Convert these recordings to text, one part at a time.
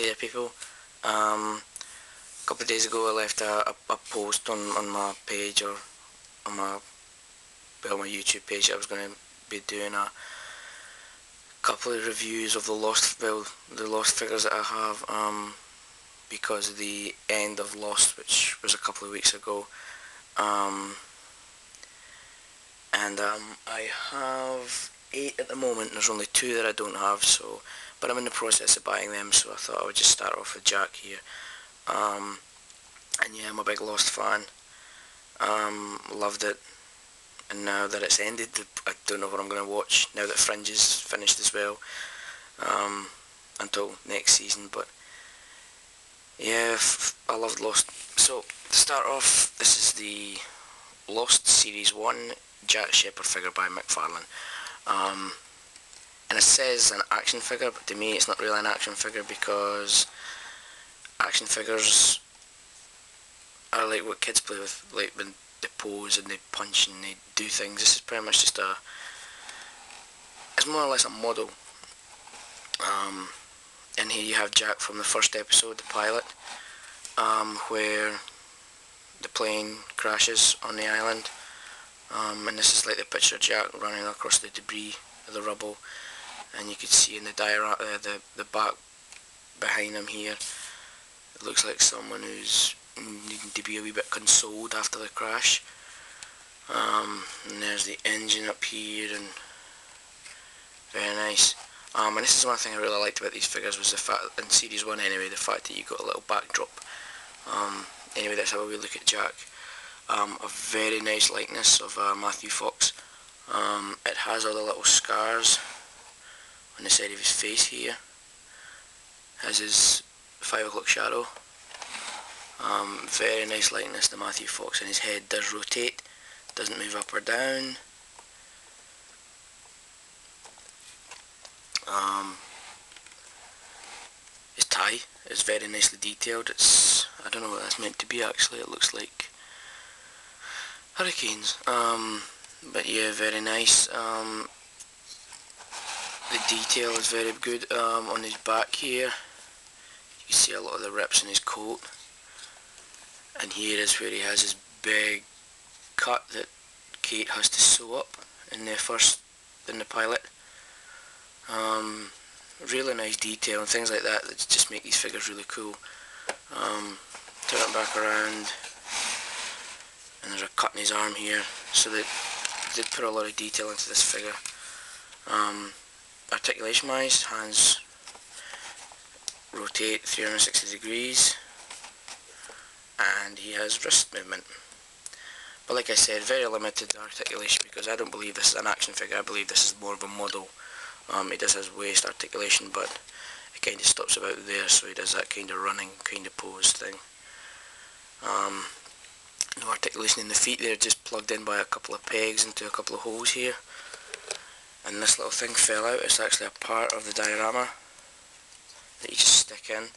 Hey there people, a couple of days ago I left a post on my page, or on my YouTube page. I was going to be doing a couple of reviews of the lost figures that I have, because of the end of Lost, which was a couple of weeks ago, and I have 8 at the moment. There's only 2 that I don't have, but I'm in the process of buying them, so I thought I would just start off with Jack here. And yeah, I'm a big Lost fan. Loved it, and now that it's ended, I don't know what I'm going to watch now that Fringe is finished as well, until next season. But yeah, I loved Lost. So to start off, this is the Lost Series 1 Jack Shephard figure by Mcfarlane. And it says an action figure, but to me it's not really an action figure, because action figures are like what kids play with, like when they pose and they punch and they do things. This is pretty much just it's more or less a model. And here you have Jack from the first episode, the pilot, where the plane crashes on the island. And this is like the picture of Jack running across the debris of the rubble, and you can see in the diorama, the back behind him here, it looks like someone who's needing to be a wee bit consoled after the crash. And there's the engine up here, and very nice. And this is one thing I really liked about these figures, was the fact, in Series 1 anyway, the fact that you got a little backdrop. Anyway, that's how we look at Jack. A very nice likeness of Matthew Fox. It has all the little scars on the side of his face here. Has his 5 o'clock shadow. Very nice likeness to Matthew Fox, and his head does rotate, doesn't move up or down. His tie is very nicely detailed. I don't know what that's meant to be actually. It looks like hurricanes. But yeah, very nice. The detail is very good on his back here. You can see a lot of the rips in his coat. And here is where he has his big cut that Kate has to sew up in the pilot. Really nice detail and things like that just make these figures really cool. Turn it back around, and there's a cut in his arm here, so they did put a lot of detail into this figure. Articulation wise, hands rotate 360 degrees, and he has wrist movement. But like I said, very limited articulation, because I don't believe this is an action figure. I believe this is more of a model. He does have waist articulation, but it kind of stops about there, so he does that kind of running kind of pose thing. No articulation in the feet. They're just plugged in by a couple of pegs into a couple of holes here. And this little thing fell out. It's actually a part of the diorama that you just stick in.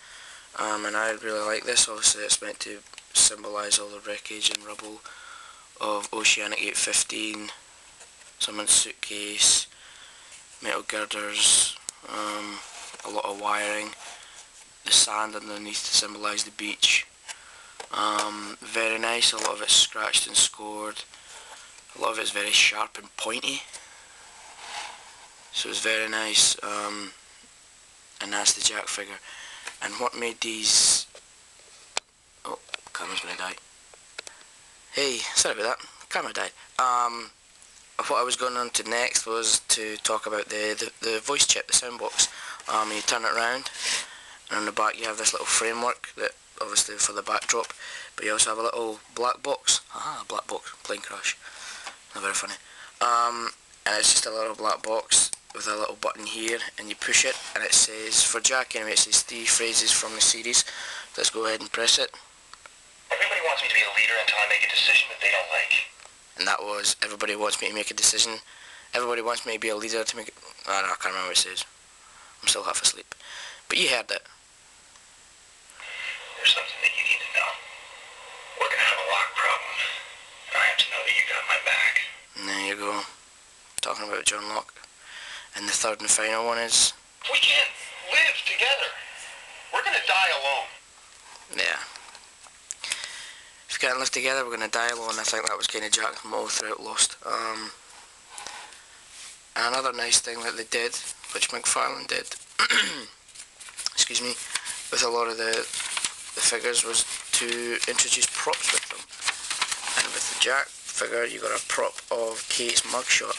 And I really like this. Obviously it's meant to symbolise all the wreckage and rubble of Oceanic 815, someone's suitcase, metal girders, a lot of wiring, the sand underneath to symbolise the beach. Very nice. A lot of it's scratched and scored. A lot of it's very sharp and pointy. So it's very nice. And that's the Jack figure. And what made these... Oh, camera's gonna die. Hey, sorry about that. Camera died. What I was going on to next was to talk about the voice chip, the sound box. You turn it around, and on the back you have this little framework that obviously for the backdrop, but you also have a little black box. Black box, plane crash. Not very funny. And it's just a little black box with a little button here, and you push it, and it says, for Jack anyway, it says 3 phrases from the series. Let's go ahead and press it. Everybody wants me to be a leader until I make a decision that they don't like. And that was, everybody wants me to make a decision. Everybody wants me to be a leader to make it. Oh, no, I can't remember what it says. I'm still half asleep. But you heard it. There's something that you need to know. We're gonna have a lock problem. And I have to know that you got my back. And there you go. Talking about John Locke. And the third and final one is... We can't live together. We're gonna die alone. Yeah. If we can't live together, we're going to die alone. I think that was kind of Jack's motto throughout Lost. And another nice thing that they did, which Mcfarlane did, excuse me, with a lot of the figures, was to introduce props with them. And with the Jack figure, you got a prop of Kate's mugshot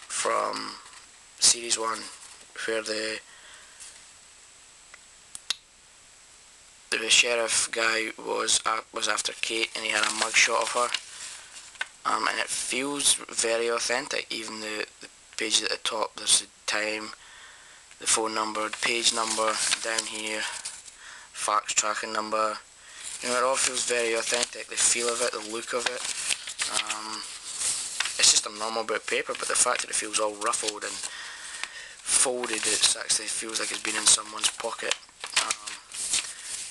from Series 1, where the sheriff guy was after Kate, and he had a mugshot of her. And it feels very authentic. Even the pages at the top, there's the time, the phone number, the page number, down here, fax tracking number. You know, it all feels very authentic. The feel of it, the look of it. It's just a normal bit of paper, but the fact that it feels all ruffled and folded, it actually feels like it's been in someone's pocket.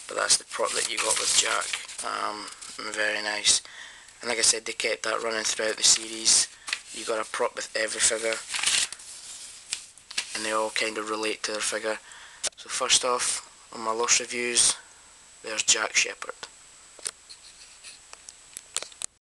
But that's the prop that you got with Jack. Very nice. And like I said, they kept that running throughout the series. You got a prop with every figure, and they all kind of relate to their figure. So first off, on my Lost reviews, there's Jack Shephard.